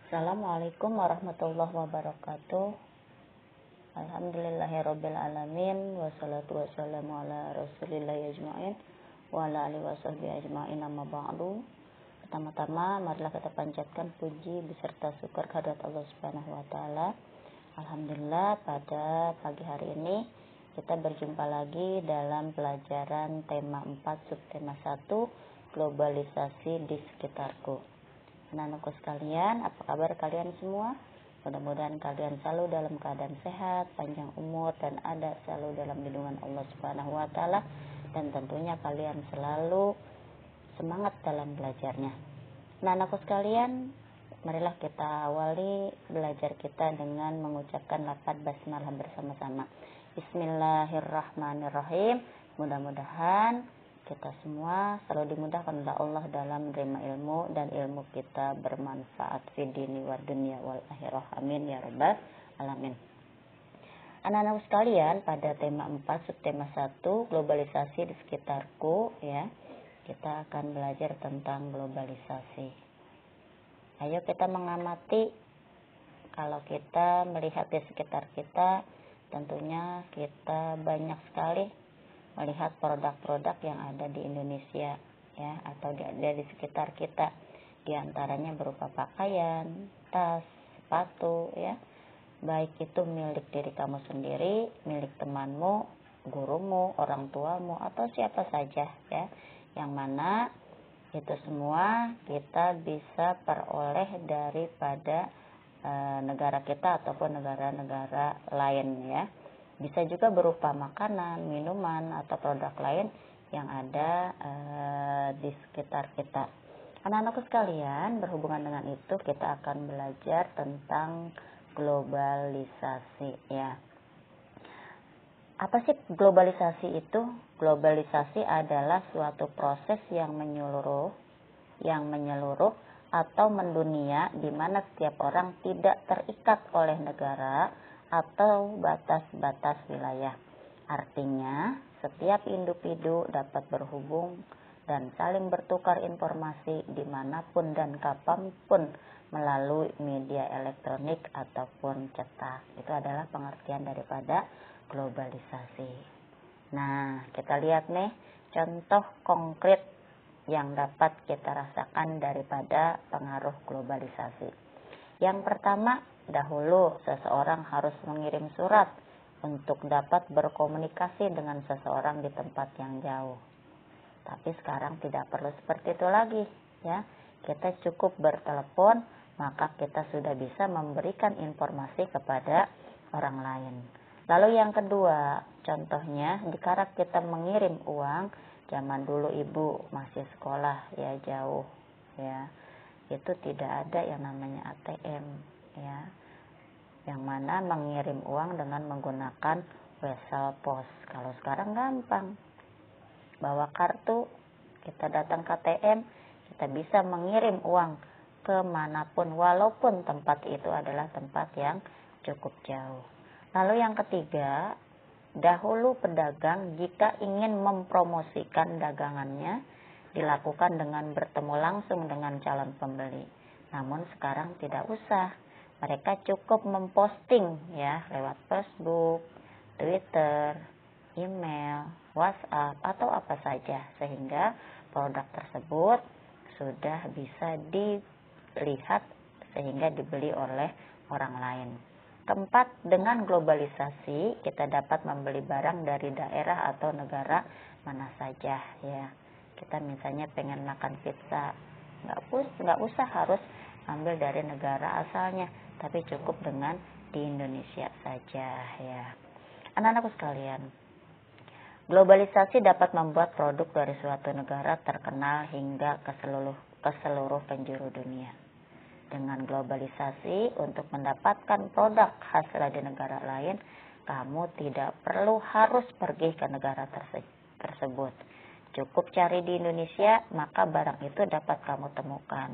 Assalamualaikum warahmatullahi wabarakatuh. Alhamdulillahirabbil alamin wassalatu wassalamu ala rasulillahi ajmain wa ala alihi washabbihi ajmain, amma ba'du. Pertama-tama marilah kita panjatkan puji beserta syukur kehadirat Allah Subhanahu wa taala. Alhamdulillah, pada pagi hari ini kita berjumpa lagi dalam pelajaran tema 4 subtema 1, globalisasi di sekitarku. Anak-anakku sekalian, apa kabar kalian semua? Mudah-mudahan kalian selalu dalam keadaan sehat, panjang umur, dan ada selalu dalam lindungan Allah Subhanahu wa taala, dan tentunya kalian selalu semangat dalam belajarnya. Anak-anakku sekalian, marilah kita awali belajar kita dengan mengucapkan lafaz basmalah bersama-sama. Bismillahirrahmanirrahim. Mudah-mudahan kita semua selalu dimudahkan oleh Allah dalam menerima ilmu, dan ilmu kita bermanfaat fi dini wa dunya wal akhirah. Amin ya rabbal alamin. Anak-anak sekalian, pada tema 4 subtema 1, globalisasi di sekitarku, ya, kita akan belajar tentang globalisasi. Ayo kita mengamati. Kalau kita melihat di sekitar kita, tentunya kita banyak sekali melihat produk-produk yang ada di Indonesia, ya, atau di sekitar kita. Di antaranya berupa pakaian, tas, sepatu, ya, baik itu milik diri kamu sendiri, milik temanmu, gurumu, orang tuamu, atau siapa saja, ya, yang mana itu semua kita bisa peroleh daripada negara kita ataupun negara-negara lain, ya. Bisa juga berupa makanan, minuman, atau produk lain yang ada di sekitar kita. Anak-anakku sekalian, berhubungan dengan itu kita akan belajar tentang globalisasi, ya. Apa sih globalisasi itu? Globalisasi adalah suatu proses yang menyeluruh atau mendunia, di mana setiap orang tidak terikat oleh negara atau batas-batas wilayah. Artinya, setiap individu dapat berhubung dan saling bertukar informasi dimanapun dan kapanpun melalui media elektronik ataupun cetak. Itu adalah pengertian daripada globalisasi. Nah, kita lihat nih contoh konkret yang dapat kita rasakan daripada pengaruh globalisasi. Yang pertama, dahulu seseorang harus mengirim surat untuk dapat berkomunikasi dengan seseorang di tempat yang jauh. Tapi sekarang tidak perlu seperti itu lagi, ya. Kita cukup bertelepon, maka kita sudah bisa memberikan informasi kepada orang lain. Lalu yang kedua, contohnya dikala kita mengirim uang, zaman dulu ibu masih sekolah, ya, jauh, ya. Itu tidak ada yang namanya ATM, ya, yang mana mengirim uang dengan menggunakan wesel pos. Kalau sekarang gampang, bawa kartu, kita datang ke ATM, kita bisa mengirim uang kemanapun, walaupun tempat itu adalah tempat yang cukup jauh. Lalu yang ketiga, dahulu pedagang jika ingin mempromosikan dagangannya dilakukan dengan bertemu langsung dengan calon pembeli. Namun sekarang tidak usah. Mereka cukup memposting, ya, lewat Facebook, Twitter, email, WhatsApp, atau apa saja, sehingga produk tersebut sudah bisa dilihat sehingga dibeli oleh orang lain. Keempat, dengan globalisasi kita dapat membeli barang dari daerah atau negara mana saja, ya. Kita misalnya pengen makan pizza, nggak usah harus ambil dari negara asalnya, tapi cukup dengan di Indonesia saja, ya. Anak-anakku sekalian, globalisasi dapat membuat produk dari suatu negara terkenal hingga ke seluruh penjuru dunia. Dengan globalisasi, untuk mendapatkan produk hasil di negara lain, kamu tidak perlu harus pergi ke negara tersebut. Cukup cari di Indonesia, maka barang itu dapat kamu temukan.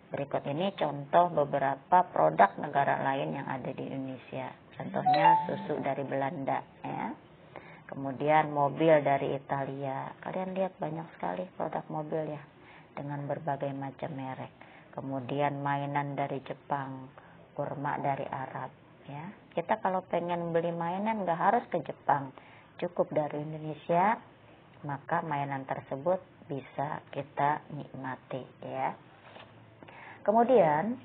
Berikut ini contoh beberapa produk negara lain yang ada di Indonesia. Contohnya susu dari Belanda, ya. Kemudian mobil dari Italia. Kalian lihat banyak sekali produk mobil, ya, dengan berbagai macam merek. kemudian mainan dari Jepang, kurma dari Arab. Ya, kita kalau pengen beli mainan nggak harus ke Jepang, cukup dari Indonesia, maka mainan tersebut bisa kita nikmati. Ya. Kemudian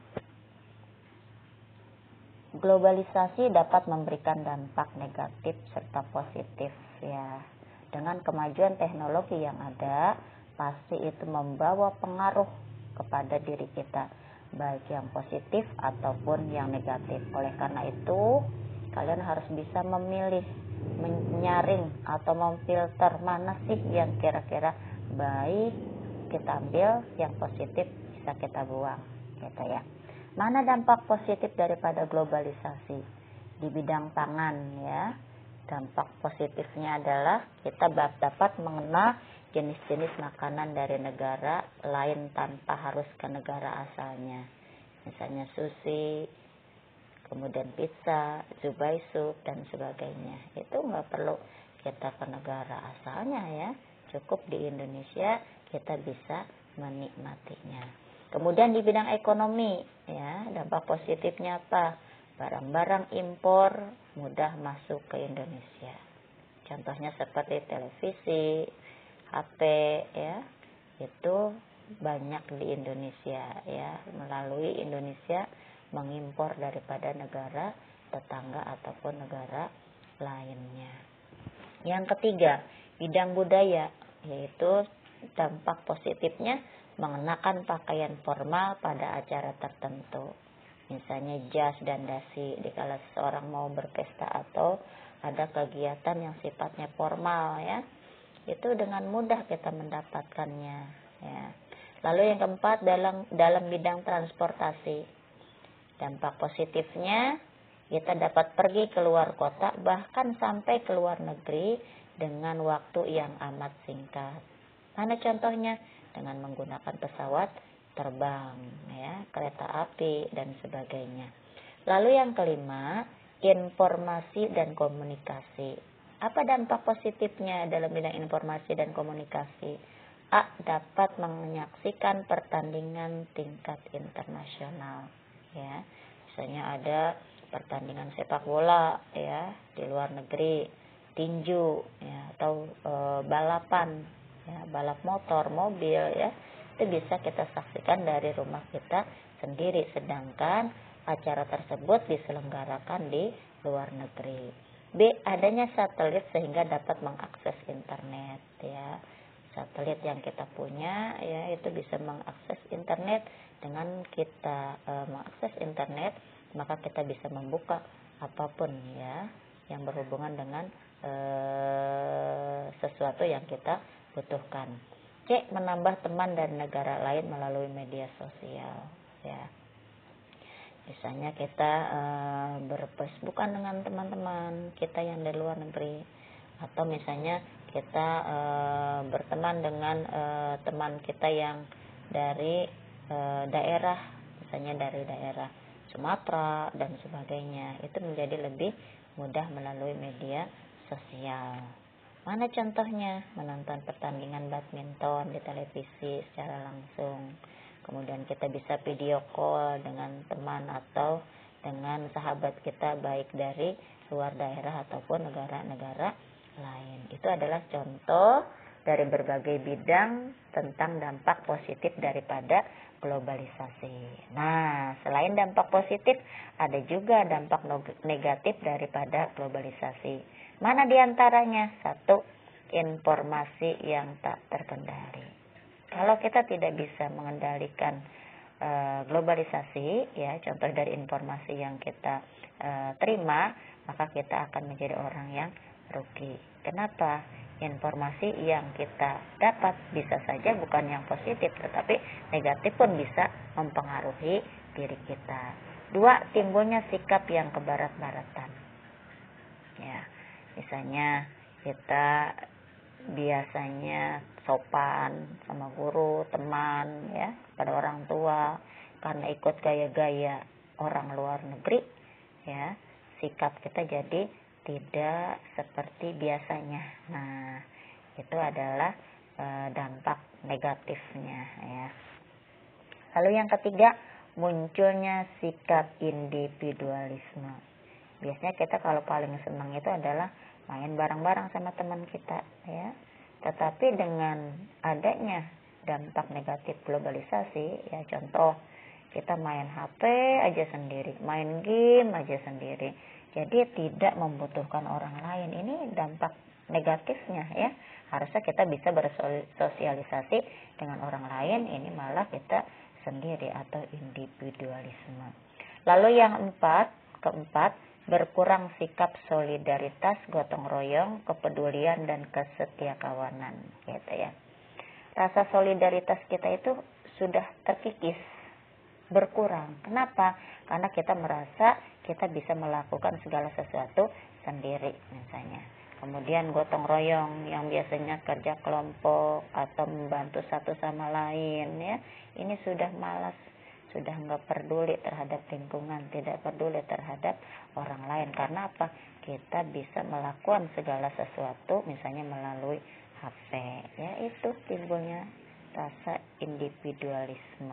globalisasi dapat memberikan dampak negatif serta positif ya. Dengan kemajuan teknologi yang ada, pasti itu membawa pengaruh kepada diri kita, baik yang positif ataupun yang negatif. Oleh karena itu, kalian harus bisa memilih, menyaring atau memfilter mana sih yang kira-kira baik kita ambil, yang positif bisa kita buang, gitu ya. Mana dampak positif daripada globalisasi? Di bidang pangan ya. Dampak positifnya adalah kita dapat mengenal jenis-jenis makanan dari negara lain tanpa harus ke negara asalnya. Misalnya sushi, kemudian pizza, zubai soup dan sebagainya. Itu nggak perlu kita ke negara asalnya ya. Cukup di Indonesia kita bisa menikmatinya. Kemudian di bidang ekonomi, ya, dampak positifnya apa? Barang-barang impor mudah masuk ke Indonesia. Contohnya seperti televisi, HP, ya, itu banyak di Indonesia, ya, melalui Indonesia mengimpor daripada negara tetangga ataupun negara lainnya. Yang ketiga, bidang budaya, yaitu dampak positifnya mengenakan pakaian formal pada acara tertentu. Misalnya jas dan dasi dikala seseorang mau berpesta atau ada kegiatan yang sifatnya formal ya. Itu dengan mudah kita mendapatkannya ya. Lalu yang keempat dalam bidang transportasi. Dampak positifnya kita dapat pergi keluar kota bahkan sampai ke luar negeri dengan waktu yang amat singkat. Mana contohnya? Dengan menggunakan pesawat terbang, ya, kereta api dan sebagainya. Lalu yang kelima, informasi dan komunikasi. Apa dampak positifnya dalam bidang informasi dan komunikasi? A. Dapat menyaksikan pertandingan tingkat internasional, ya. Misalnya ada pertandingan sepak bola, ya, di luar negeri, tinju, ya, atau balapan. Ya, balap motor, mobil ya, itu bisa kita saksikan dari rumah kita sendiri, sedangkan acara tersebut diselenggarakan di luar negeri. B. Adanya satelit sehingga dapat mengakses internet ya. Satelit yang kita punya ya itu bisa mengakses internet. Dengan kita mengakses internet, maka kita bisa membuka apapun ya yang berhubungan dengan sesuatu yang kita butuhkan. C. Menambah teman dari negara lain melalui media sosial ya. Misalnya kita berfacebookan dengan teman-teman kita yang dari luar negeri, atau misalnya kita berteman dengan teman kita yang dari daerah, misalnya dari daerah Sumatera dan sebagainya. Itu menjadi lebih mudah melalui media sosial. Mana contohnya? Menonton pertandingan badminton di televisi secara langsung. Kemudian kita bisa video call dengan teman atau dengan sahabat kita baik dari luar daerah ataupun negara-negara lain. Itu adalah contoh dari berbagai bidang tentang dampak positif daripada globalisasi. Nah, selain dampak positif, ada juga dampak negatif daripada globalisasi. Mana diantaranya? Satu, informasi yang tak terkendali. Kalau kita tidak bisa mengendalikan globalisasi, ya contoh dari informasi yang kita terima, maka kita akan menjadi orang yang rugi. Kenapa? Informasi yang kita dapat bisa saja bukan yang positif, tetapi negatif pun bisa mempengaruhi diri kita. Dua, timbulnya sikap yang kebarat-baratan. Ya. Misalnya kita biasanya sopan sama guru, teman, ya, pada orang tua, karena ikut gaya-gaya orang luar negeri, ya, sikap kita jadi tidak seperti biasanya. Nah, itu adalah dampak negatifnya, ya. Lalu yang ketiga, munculnya sikap individualisme. Biasanya kita kalau paling senang itu adalah main bareng-bareng sama teman kita, ya. Tetapi dengan adanya dampak negatif globalisasi, ya contoh kita main HP aja sendiri, main game aja sendiri. Jadi tidak membutuhkan orang lain. Ini dampak negatifnya, ya. Harusnya kita bisa bersosialisasi dengan orang lain, ini malah kita sendiri atau individualisme. Lalu yang keempat, berkurang sikap solidaritas, gotong royong, kepedulian dan kesetiakawanan, gitu ya. Rasa solidaritas kita itu sudah terkikis, berkurang. Kenapa? Karena kita merasa kita bisa melakukan segala sesuatu sendiri misalnya. Kemudian gotong royong yang biasanya kerja kelompok atau membantu satu sama lain, ya, ini sudah malas, sudah nggak peduli terhadap lingkungan, tidak peduli terhadap orang lain. Karena apa? Kita bisa melakukan segala sesuatu misalnya melalui HP, ya, itu timbulnya rasa individualisme.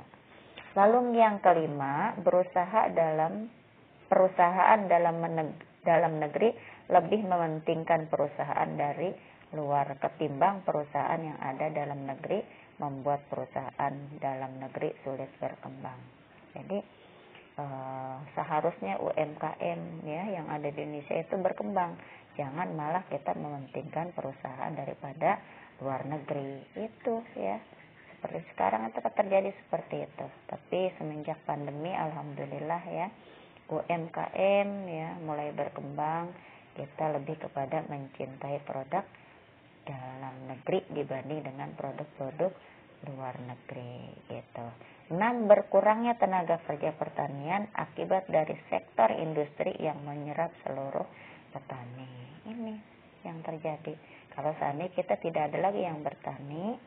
Lalu yang kelima, perusahaan dalam negeri lebih mementingkan perusahaan dari luar ketimbang perusahaan yang ada dalam negeri, membuat perusahaan dalam negeri sulit berkembang. Jadi seharusnya UMKM, ya, yang ada di Indonesia itu berkembang. Jangan malah kita mementingkan perusahaan daripada luar negeri. Itu, ya. Seperti sekarang itu terjadi seperti itu. Tapi semenjak pandemi, alhamdulillah, ya, UMKM, ya, mulai berkembang. Kita lebih kepada mencintai produk dalam negeri dibanding dengan produk-produk luar negeri, gitu. 6. Berkurangnya tenaga kerja pertanian akibat dari sektor industri yang menyerap seluruh petani. Ini yang terjadi. Kalau seandainya kita tidak ada lagi yang bertani,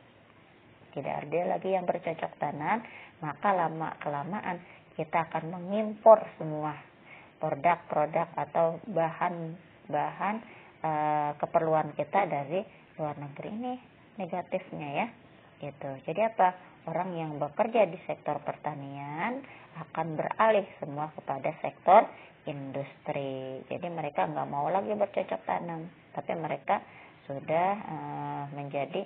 tidak ada lagi yang bercocok tanam, maka lama-kelamaan kita akan mengimpor semua produk-produk atau bahan keperluan kita dari luar negeri. Ini negatifnya, ya, gitu. Jadi apa? Orang yang bekerja di sektor pertanian akan beralih semua kepada sektor industri. Jadi mereka nggak mau lagi bercocok tanam, tapi mereka sudah menjadi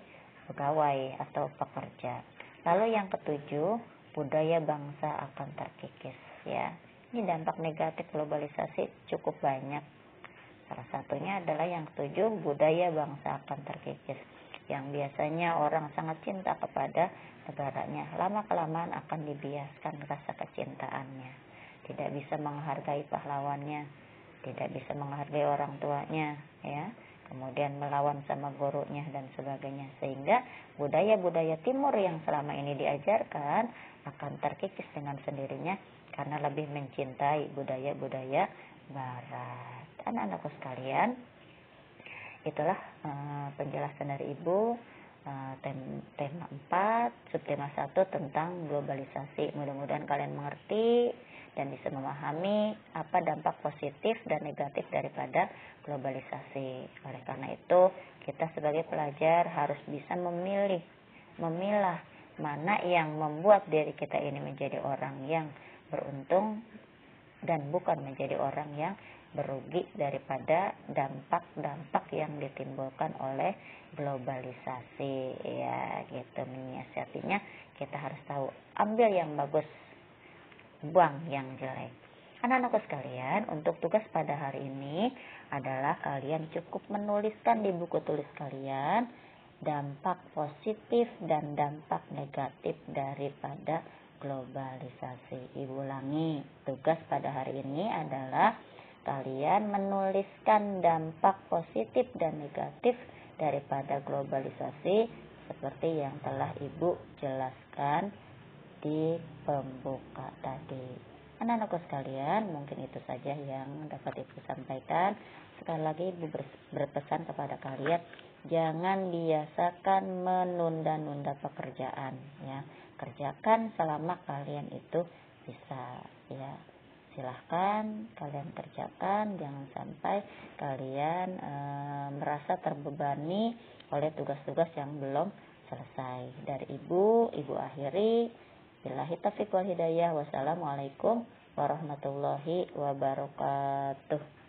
pegawai atau pekerja. Lalu yang ketujuh, budaya bangsa akan terkikis, ya. Ini dampak negatif globalisasi cukup banyak. Salah satunya adalah yang ketujuh, budaya bangsa akan terkikis. Yang biasanya orang sangat cinta kepada negaranya, lama-kelamaan akan dibiaskan rasa kecintaannya. Tidak bisa menghargai pahlawannya, tidak bisa menghargai orang tuanya, ya. Kemudian melawan sama gurunya dan sebagainya. Sehingga budaya-budaya timur yang selama ini diajarkan akan terkikis dengan sendirinya karena lebih mencintai budaya-budaya barat. Anak-anakku sekalian, itulah penjelasan dari Ibu tema 4, subtema 1 tentang globalisasi. Mudah-mudahan kalian mengerti dan bisa memahami apa dampak positif dan negatif daripada globalisasi. Oleh karena itu, kita sebagai pelajar harus bisa memilah mana yang membuat diri kita ini menjadi orang yang beruntung dan bukan menjadi orang yang berugi daripada dampak-dampak yang ditimbulkan oleh globalisasi, ya, gitu. Menyiasatinya kita harus tahu, ambil yang bagus, buang yang jelek. Anak-anakku sekalian, untuk tugas pada hari ini adalah kalian cukup menuliskan di buku tulis kalian dampak positif dan dampak negatif daripada globalisasi. Ibu ulangi, tugas pada hari ini adalah kalian menuliskan dampak positif dan negatif daripada globalisasi seperti yang telah Ibu jelaskan di pembuka tadi. Anak-anakku sekalian, mungkin itu saja yang dapat Ibu sampaikan. Sekali lagi Ibu berpesan kepada kalian, jangan biasakan menunda-nunda pekerjaan, ya. Kerjakan selama kalian itu bisa, ya. Silahkan kalian kerjakan, jangan sampai kalian merasa terbebani oleh tugas-tugas yang belum selesai. Dari Ibu akhiri. Billahi taufiq wal hidayah. Wassalamualaikum warahmatullahi wabarakatuh.